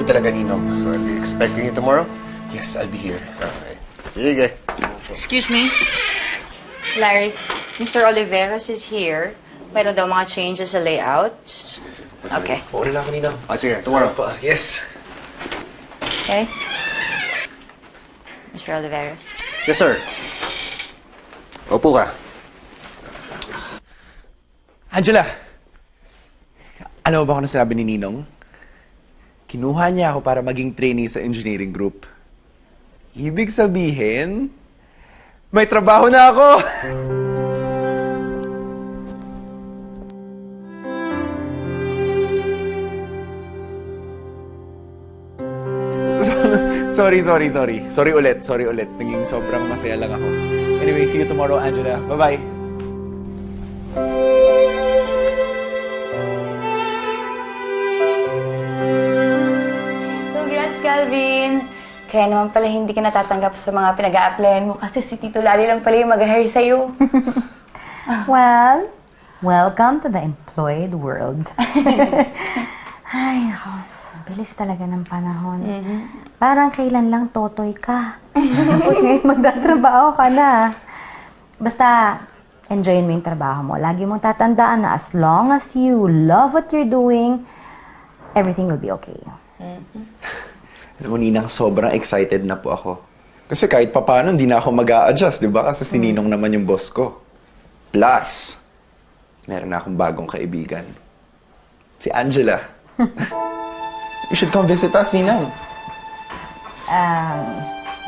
talaga, Ninong. So I'll be expecting you tomorrow? Yes, I'll be here. Okay. Sige. Excuse me? Larry, Mr. Oliveros is here. Mayroon daw mga changes sa layout. Okay. Oo na lang ako, Ninong. Sige, tomorrow. Yes. Okay? Mr. Oliveros. Yes, sir. Opo ka. Angela! Alam mo ba kung ano sinabi ni Ninong? Kinuha niya ako para maging trainee sa engineering group. Ibig sabihin, may trabaho na ako! Sorry. Sorry ulit. Naging sobrang masaya lang ako. Anyway, see you tomorrow, Angela. Bye-bye. Congrats, Calvin! Kaya naman pala hindi ka natatanggap sa mga pinag-a-applyan mo kasi si Tito Larry lang pala yung mag-hire sa'yo. Well, welcome to the employed world. Ay, nako. Bilis talaga ng panahon. Parang kailan lang totoy ka. Tapos ngayon magtatrabaho ka na. Basta, enjoyin mo yung trabaho mo. Lagi mong tatandaan na as long as you love what you're doing, everything will be okay. Alam mo, Ninang, sobrang excited na po ako. Kasi kahit papaano, hindi na ako mag-a-adjust, di ba? Kasi si Ninong naman yung boss ko. Plus, meron na akong bagong kaibigan. Si Angela. You should come visit us, Ninang.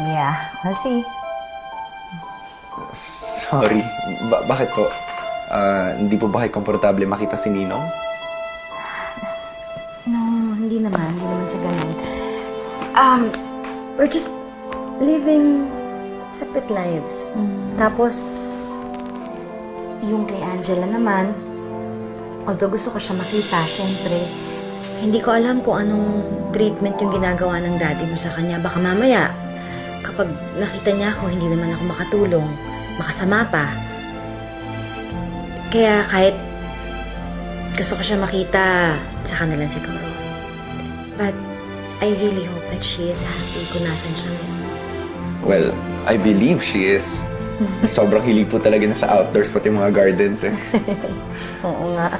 Yeah, we'll see. Sorry. Bakit po? Hindi po ba kayo komportable makita si Ninong? No, hindi naman sa ganun. We're just living separate lives. Tapos, yung kay Angela naman, although gusto ko siya makita, syempre, hindi ko alam kung anong treatment yung ginagawa ng daddy mo sa kanya. Baka mamaya, kapag nakita niya ako, hindi naman ako makatulong, makasama pa. Kaya kahit gusto ko siya makita, saka na lang siguro. But I really hope that she is happy kung nasan siya ngayon. Well, I believe she is. Sobrang hilig po talaga na sa outdoors, pati mga gardens eh. Oo nga.